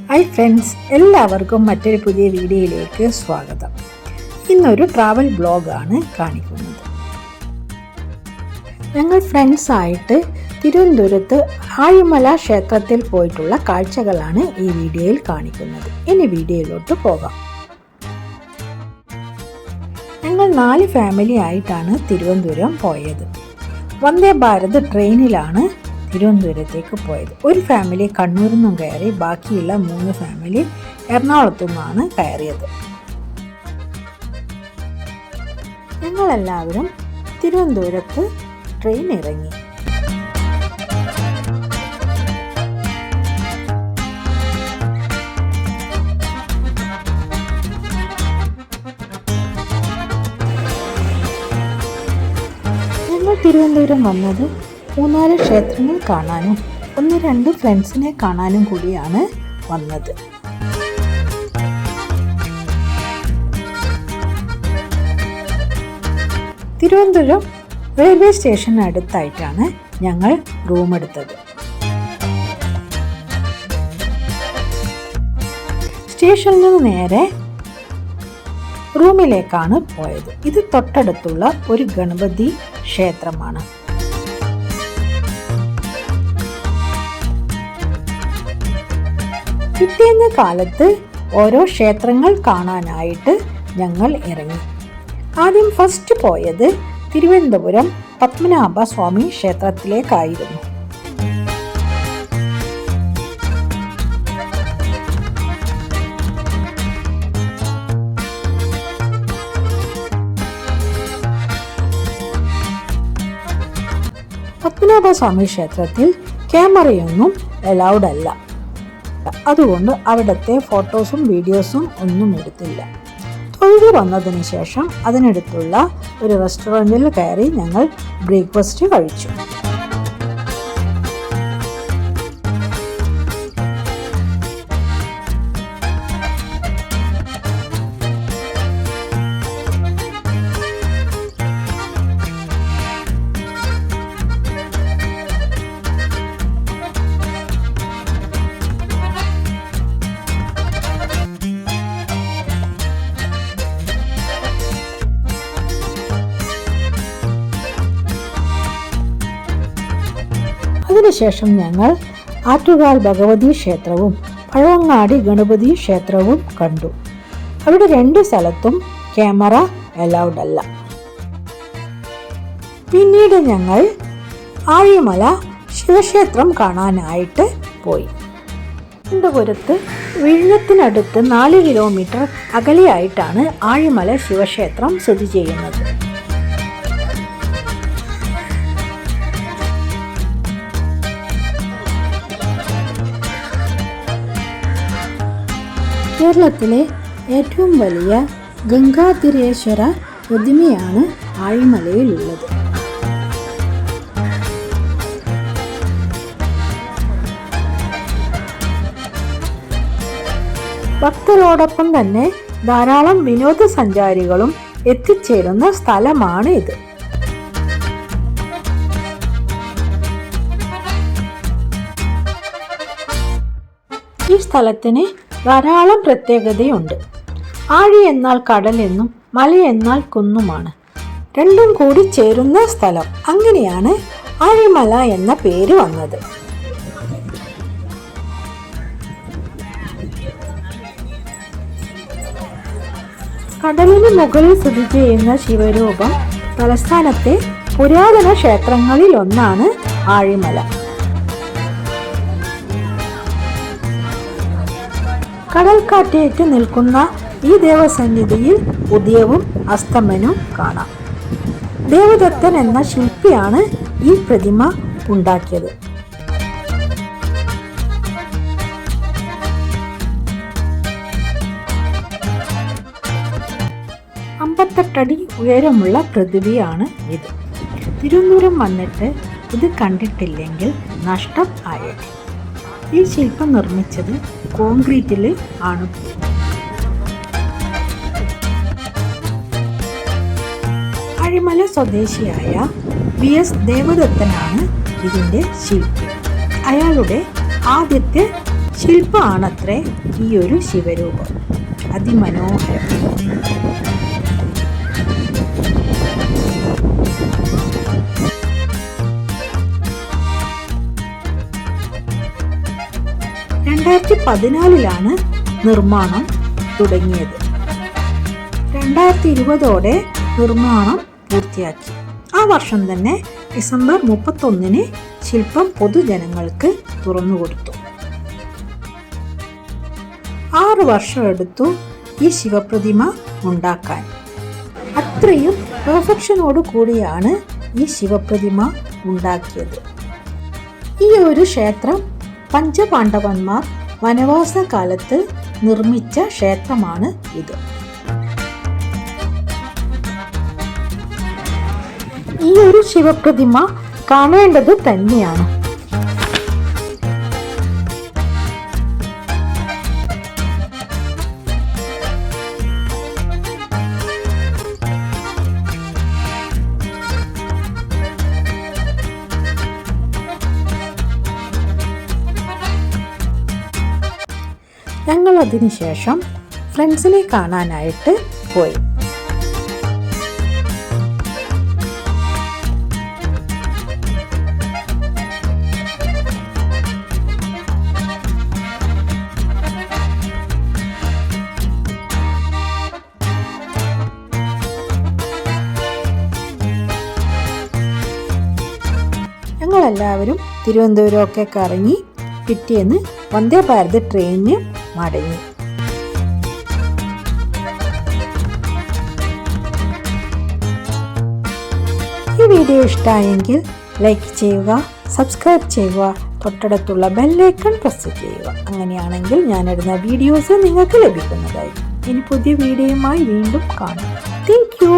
Hi friends, എല്ലാവർക്കും മറ്റൊരു പുതിയ വീഡിയോയിലേക്ക് സ്വാഗതം. ഇന്നൊരു ട്രാവൽ ബ്ലോഗാണ് കാണിക്കുന്നത്. ഞങ്ങൾ ഫ്രണ്ട്സായിട്ട് തിരുവനന്തപുരത്ത് ആഴിമല ക്ഷേത്രത്തിൽ പോയിട്ടുള്ള കാഴ്ചകളാണ് ഈ വീഡിയോയിൽ കാണിക്കുന്നത്. ഇനി വീഡിയോയിലോട്ട് പോകാം. ഞങ്ങൾ 4 ഫാമിലി ആയിട്ടാണ് തിരുവനന്തപുരം പോയത്. വന്ദേ ഭാരത് ട്രെയിനിലാണ് തിരുവനന്തപുരത്തേക്ക് പോയത്. ഒരു ഫാമിലി കണ്ണൂരിൽ നിന്നും കയറി, ബാക്കിയുള്ള 3 ഫാമിലി എറണാകുളത്തു നിന്നാണ് കയറിയത്. ഞങ്ങളെല്ലാവരും തിരുവനന്തപുരത്ത് ട്രെയിൻ ഇറങ്ങി. ഞങ്ങൾ തിരുവനന്തപുരം വന്നത് 3-4 ക്ഷേത്രങ്ങൾ കാണാനും 1-2 ഫ്രണ്ട്സിനെ കാണാനും കൂടിയാണ് വന്നത്. തിരുവനന്തപുരം റെയിൽവേ സ്റ്റേഷന് അടുത്തായിട്ടാണ് ഞങ്ങൾ റൂം എടുത്തത്. സ്റ്റേഷനിൽ നിന്ന് നേരെ റൂമിലേക്കാണ് പോയത്. ഇത് തൊട്ടടുത്തുള്ള ഒരു ഗണപതി ക്ഷേത്രമാണ്. പിറ്റേന്ന് കാലത്ത് ഓരോ ക്ഷേത്രങ്ങൾ കാണാനായിട്ട് ഞങ്ങൾ ഇറങ്ങി. ആദ്യം ഫസ്റ്റ് പോയത് തിരുവനന്തപുരം പത്മനാഭ സ്വാമി ക്ഷേത്രത്തിലേക്കായിരുന്നു. പത്മനാഭ സ്വാമി ക്ഷേത്രത്തിൽ ക്യാമറയൊന്നും അലൗഡ് അല്ല. അതുകൊണ്ട് അവിടുത്തെ ഫോട്ടോസും വീഡിയോസും ഒന്നും എടുത്തില്ല. തൊഴുതു വന്നതിന് ശേഷം അതിനടുത്തുള്ള ഒരു റെസ്റ്റോറൻറ്റിൽ കയറി ഞങ്ങൾ ബ്രേക്ക്ഫാസ്റ്റ് കഴിച്ചു. അതിനുശേഷം ഞങ്ങൾ ആറ്റുകാൽ ഭഗവതി ക്ഷേത്രവും പഴവങ്ങാടി ഗണപതി ക്ഷേത്രവും കണ്ടു. അവിടെ 2 സ്ഥലത്തും ക്യാമറ അലൗഡ് അല്ല. പിന്നീട് ഞങ്ങൾ ആഴിമല ശിവക്ഷേത്രം കാണാനായിട്ട് പോയി. തിരുവനന്തപുരത്ത് വിഴിഞ്ഞത്തിനടുത്ത് 4 കിലോമീറ്റർ അകലെയായിട്ടാണ് ആഴിമല ശിവക്ഷേത്രം സ്ഥിതി ചെയ്യുന്നത്. കേരളത്തിലെ ഏറ്റവും വലിയ ഗംഗാധരേശ്വര പ്രതിമയാണ് ആഴിമലയിലുള്ളത്. ഭക്തരോടൊപ്പം തന്നെ ധാരാളം വിനോദസഞ്ചാരികളും എത്തിച്ചേരുന്ന സ്ഥലമാണ് ഇത്. ഈ സ്ഥലത്തിന് ധാരാളം പ്രത്യേകതയുണ്ട്. ആഴി എന്നാൽ കടൽ എന്നും മല എന്നാൽ കുന്നുമാണ്. രണ്ടും കൂടി ചേരുന്ന സ്ഥലം. അങ്ങനെയാണ് ആഴിമല എന്ന പേര് വന്നത്. കടലിന് മുകളിൽ സ്ഥിതി ചെയ്യുന്ന ശിവരൂപം തലസ്ഥാനത്തെ പുരാതന ക്ഷേത്രങ്ങളിൽ ഒന്നാണ് ആഴിമല. കടൽക്കാറ്റേറ്റ് നിൽക്കുന്ന ഈ ദേവസന്നിധിയിൽ ഉദയവും അസ്തമനവും കാണാം. ദേവദത്തൻ എന്ന ശില്പിയാണ് ഈ പ്രതിമ ഉണ്ടാക്കിയത്. അടി ഉയരമുള്ള പ്രതിമയാണ് ഇത്. തിരുവനന്തപുരം വന്നിട്ട് ഇത് കണ്ടിട്ടില്ലെങ്കിൽ നഷ്ടം ആയേനെ. ഈ ശില്പം നിർമ്മിച്ചത് കോൺക്രീറ്റിൽ ആണ്. ആഴിമല സ്വദേശിയായ VS ദേവദത്തനാണ് ഇതിൻ്റെ ശില്പി. അയാളുടെ ആദ്യത്തെ ശില്പമാണത്രേ ഈ ഒരു ശിവരൂപം. അതിമനോഹരം. ലാണ് നിർമ്മാണം തുടങ്ങിയത്. 2020 നിർമ്മാണം പൂർത്തിയാക്കി. ആ വർഷം തന്നെ ഡിസംബർ 31 ശില്പം പൊതുജനങ്ങൾക്ക് തുറന്നുകൊടുത്തു. 6 വർഷം എടുത്തു ഈ ശിവപ്രതിമ ഉണ്ടാക്കാൻ. അത്രയും പെർഫെക്ഷനോട് കൂടിയാണ് ഈ ശിവപ്രതിമ ഉണ്ടാക്കിയത്. ഈ ഒരു ക്ഷേത്രം പഞ്ചപാണ്ഡവന്മാർ വനവാസ കാലത്ത് നിർമ്മിച്ച ക്ഷേത്രമാണ് ഇത്. ഈ ഒരു ശിവപ്രതിമ കാണേണ്ടത് തന്നെയാണ്. ഞങ്ങൾ അതിനുശേഷം ഫ്രണ്ട്സിനെ കാണാനായിട്ട് പോയി. ഞങ്ങളെല്ലാവരും തിരുവനന്തപുരമൊക്കെ കറങ്ങി പിറ്റേന്ന് വന്ദേ ഭാരത് ട്രെയിനിന് മടങ്ങി. ഈ വീഡിയോ ഇഷ്ടമായെങ്കിൽ ലൈക്ക് ചെയ്യുക, സബ്സ്ക്രൈബ് ചെയ്യുക, തൊട്ടടുത്തുള്ള ബെല്ലൈക്കൺ പ്രസ് ചെയ്യുക. അങ്ങനെയാണെങ്കിൽ ഞാനിടുന്ന വീഡിയോസ് നിങ്ങൾക്ക് ലഭിക്കുന്നതായിരിക്കും. ഇനി പുതിയ വീഡിയോയുമായി വീണ്ടും കാണാം. Thank you.